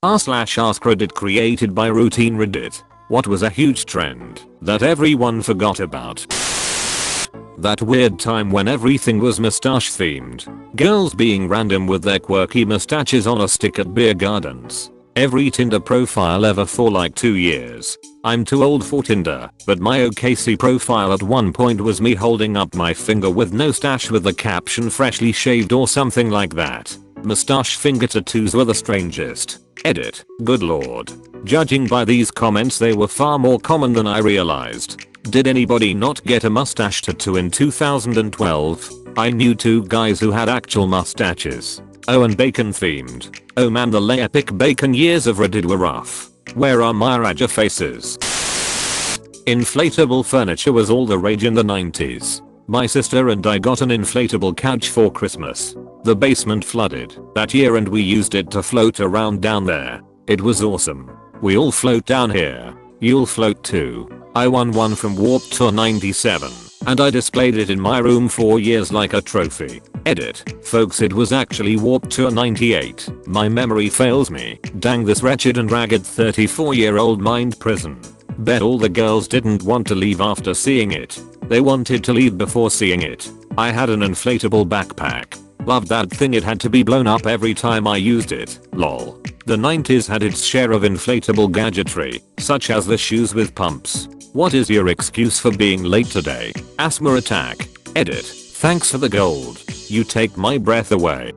r/AskReddit created by routinereddit. What was a huge trend that everyone forgot about? That weird time when everything was mustache themed. Girls being random with their quirky mustaches on a stick at beer gardens. Every Tinder profile ever for like 2 years. I'm too old for Tinder, but my OKC profile at one point was me holding up my finger with no stash with the caption freshly shaved or something like that. Mustache finger tattoos were the strangest. Edit. Good lord. Judging by these comments, they were far more common than I realized. Did anybody not get a mustache tattoo in 2012? I knew 2 guys who had actual mustaches. Oh, and bacon themed. Oh man, the epic bacon years of Reddit were rough. Where are my Raja faces? Inflatable furniture was all the rage in the 90s. My sister and I got an inflatable couch for Christmas. The basement flooded that year and we used it to float around down there. It was awesome. We all float down here. You'll float too. I won one from Warped Tour 97 and I displayed it in my room for years like a trophy. Edit. Folks, it was actually Warped Tour 98. My memory fails me. Dang, this wretched and ragged 34-year-old mind prison. Bet all the girls didn't want to leave after seeing it. They wanted to leave before seeing it. I had an inflatable backpack. Loved that thing, it had to be blown up every time I used it. Lol. The 90s had its share of inflatable gadgetry, such as the shoes with pumps. What is your excuse for being late today? Asthma attack. Edit. Thanks for the gold. You take my breath away.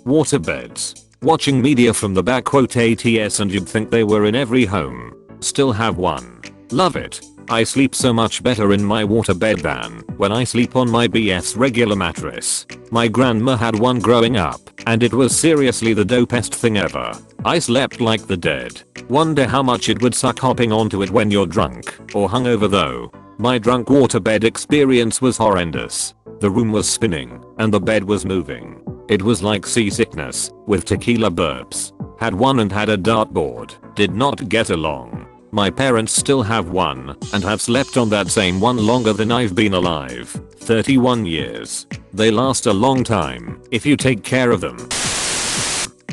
Waterbeds. Watching media from the back ATS and you'd think they were in every home. Still have one. Love it. I sleep so much better in my waterbed than when I sleep on my BS regular mattress. My grandma had one growing up and it was seriously the dopest thing ever. I slept like the dead. Wonder how much it would suck hopping onto it when you're drunk or hungover though. My drunk waterbed experience was horrendous. The room was spinning and the bed was moving. It was like seasickness with tequila burps. Had one and had a dartboard. Did not get along. My parents still have one and have slept on that same one longer than I've been alive. 31 years. They last a long time if you take care of them.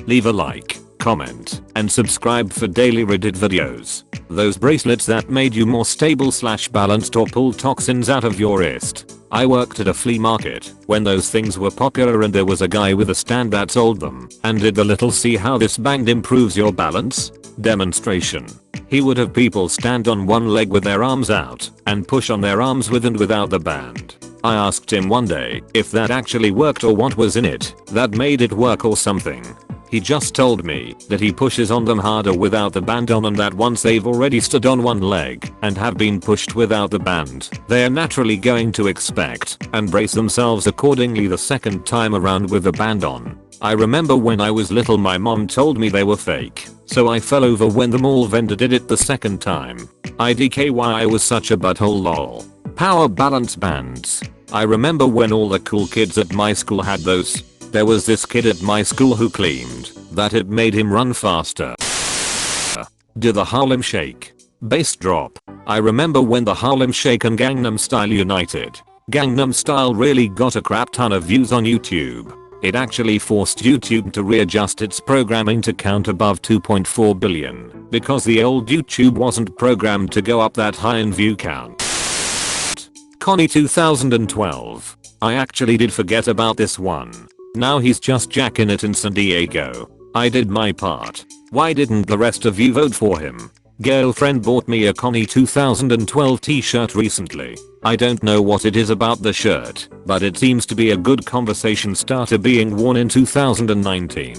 Leave a like, comment, and subscribe for daily Reddit videos. Those bracelets that made you more stable/balanced or pulled toxins out of your wrist. I worked at a flea market when those things were popular and there was a guy with a stand that sold them and did the little "see how this band improves your balance" demonstration. He would have people stand on one leg with their arms out and push on their arms with and without the band. I asked him one day if that actually worked or what was in it that made it work or something. He just told me that he pushes on them harder without the band on and that once they've already stood on one leg and have been pushed without the band, they are naturally going to expect and brace themselves accordingly the second time around with the band on. I remember when I was little my mom told me they were fake, so I fell over when the mall vendor did it the second time. IDK why I was such a butthole lol. Power balance bands. I remember when all the cool kids at my school had those. There was this kid at my school who claimed that it made him run faster. Do the Harlem Shake. Bass drop. I remember when the Harlem Shake and Gangnam Style united. Gangnam Style really got a crap ton of views on YouTube. It actually forced YouTube to readjust its programming to count above 2.4 billion because the old YouTube wasn't programmed to go up that high in view count. Connie 2012. I actually did forget about this one. Now he's just jacking it in San Diego. I did my part. Why didn't the rest of you vote for him? Girlfriend bought me a Connie 2012 t-shirt recently. I don't know what it is about the shirt, but it seems to be a good conversation starter being worn in 2019.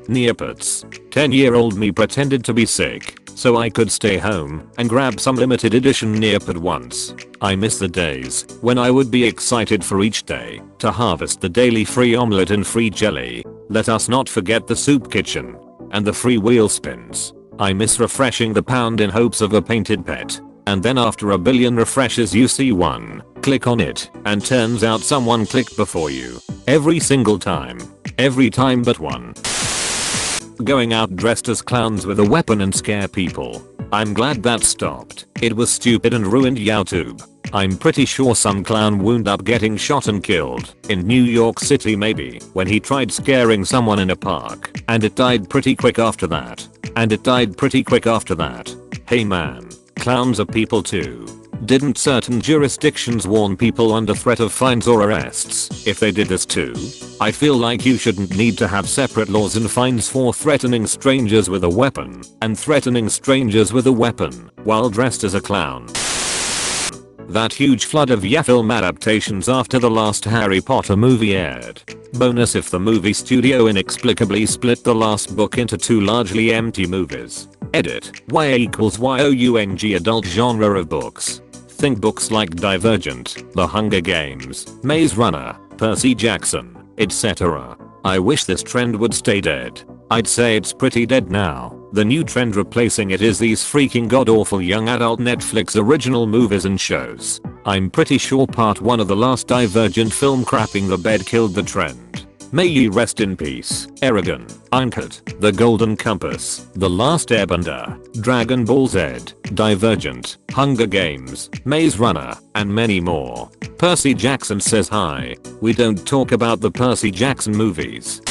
Neopets. 10-year-old me pretended to be sick so I could stay home and grab some limited edition Neopet once. I miss the days when I would be excited for each day to harvest the daily free omelette and free jelly. Let us not forget the soup kitchen and the free wheel spins. I miss refreshing the pound in hopes of a painted pet. And then after a billion refreshes you see one, click on it, and turns out someone clicked before you. Every single time. Every time but one. Going out dressed as clowns with a weapon and scare people. I'm glad that stopped. It was stupid and ruined YouTube. I'm pretty sure some clown wound up getting shot and killed, in New York City maybe, when he tried scaring someone in a park, and it died pretty quick after that. Hey man, clowns are people too. Didn't certain jurisdictions warn people under threat of fines or arrests if they did this too? I feel like you shouldn't need to have separate laws and fines for threatening strangers with a weapon and threatening strangers with a weapon while dressed as a clown. That huge flood of film adaptations after the last Harry Potter movie aired. Bonus if the movie studio inexplicably split the last book into two largely empty movies. Edit. YA=YOUNG adult genre of books. Think books like Divergent, The Hunger Games, Maze Runner, Percy Jackson, etc. I wish this trend would stay dead. I'd say it's pretty dead now. The new trend replacing it is these freaking god-awful young adult Netflix original movies and shows. I'm pretty sure part 1 of the last Divergent film crapping the bed killed the trend. May ye rest in peace. Eragon, Ironheart, The Golden Compass, The Last Airbender, Dragon Ball Z, Divergent, Hunger Games, Maze Runner, and many more. Percy Jackson says hi. We don't talk about the Percy Jackson movies.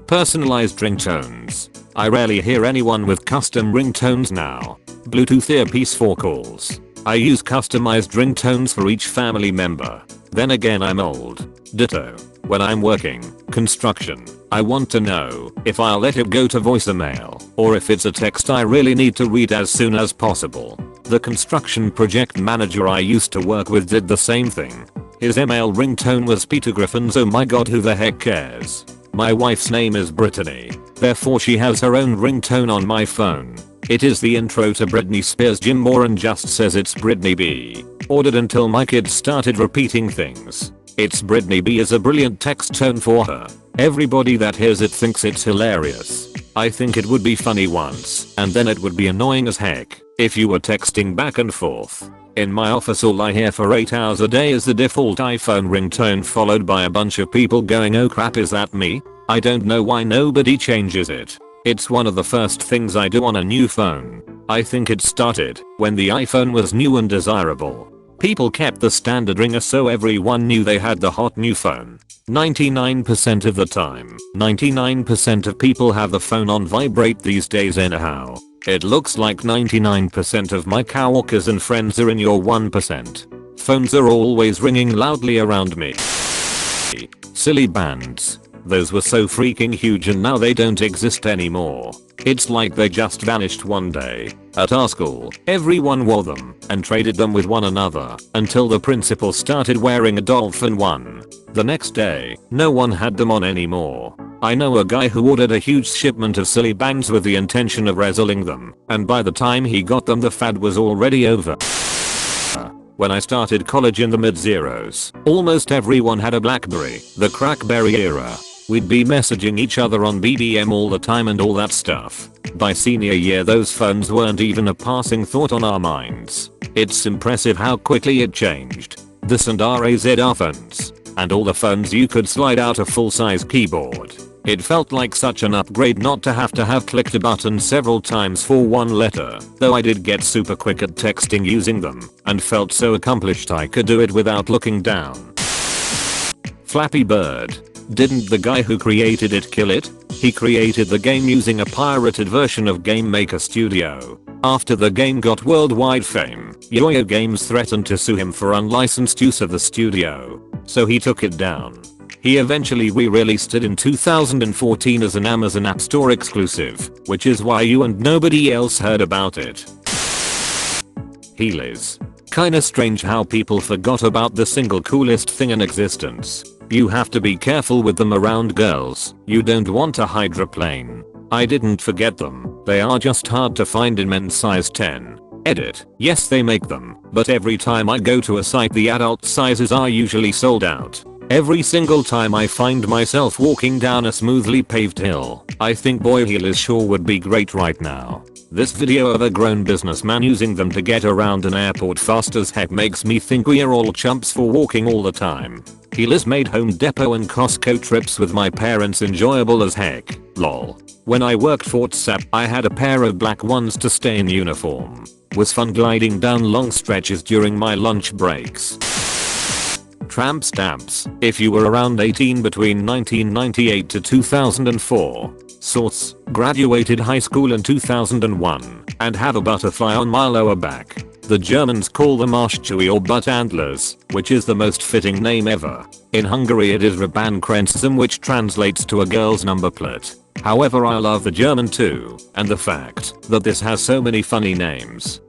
Personalized ringtones. I rarely hear anyone with custom ringtones now. Bluetooth earpiece for calls. I use customized ringtones for each family member. Then again I'm old. Ditto. When I'm working construction, I want to know if I'll let it go to voicemail or if it's a text I really need to read as soon as possible. The construction project manager I used to work with did the same thing. His email ringtone was Peter Griffin's "Oh my god, who the heck cares?" My wife's name is Brittany, therefore she has her own ringtone on my phone. It is the intro to Britney Spears' Jim Moran just says it's Britney B. Ordered until my kids started repeating things. It's Britney B is a brilliant text tone for her. Everybody that hears it thinks it's hilarious. I think it would be funny once, and then it would be annoying as heck if you were texting back and forth. In my office all I hear for 8 hours a day is the default iPhone ringtone followed by a bunch of people going, "Oh crap, is that me?" I don't know why nobody changes it. It's one of the first things I do on a new phone. I think it started when the iPhone was new and desirable. People kept the standard ringer so everyone knew they had the hot new phone. 99% of the time, 99% of people have the phone on vibrate these days anyhow. It looks like 99% of my coworkers and friends are in your 1%. Phones are always ringing loudly around me. Silly bands. Those were so freaking huge and now they don't exist anymore. It's like they just vanished one day. At our school, everyone wore them and traded them with one another until the principal started wearing a dolphin one. The next day, no one had them on anymore. I know a guy who ordered a huge shipment of silly bands with the intention of reselling them, and by the time he got them the fad was already over. When I started college in the mid-zeros, almost everyone had a BlackBerry, the Crackberry era. We'd be messaging each other on BBM all the time and all that stuff. By senior year those phones weren't even a passing thought on our minds. It's impressive how quickly it changed. This and RAZR phones. And all the phones you could slide out a full-size keyboard. It felt like such an upgrade not to have clicked a button several times for one letter, though I did get super quick at texting using them, and felt so accomplished I could do it without looking down. Flappy Bird. Didn't the guy who created it kill it? He created the game using a pirated version of Game Maker Studio. After the game got worldwide fame, Yoyo Games threatened to sue him for unlicensed use of the studio, so he took it down. He eventually re-released it in 2014 as an Amazon App Store exclusive, which is why you and nobody else heard about it. Heelys. Kinda strange how people forgot about the single coolest thing in existence. You have to be careful with them around girls. You don't want a hydroplane. I didn't forget them. They are just hard to find in men's size 10. Edit. Yes, they make them, but every time I go to a site the adult sizes are usually sold out. Every single time I find myself walking down a smoothly paved hill, I think boy heelers sure would be great right now. This video of a grown businessman using them to get around an airport fast as heck makes me think we are all chumps for walking all the time. Heelers made Home Depot and Costco trips with my parents enjoyable as heck. Lol. When I worked for WhatsApp, I had a pair of black ones to stay in uniform. Was fun gliding down long stretches during my lunch breaks. Tramp stamps. If you were around 18 between 1998 to 2004. Source. Graduated high school in 2001 and have a butterfly on my lower back. The Germans call them Arschchui or butt antlers, which is the most fitting name ever. In Hungary it is Rabankrenzum, which translates to a girl's number plate. However, I love the German too, and the fact that this has so many funny names.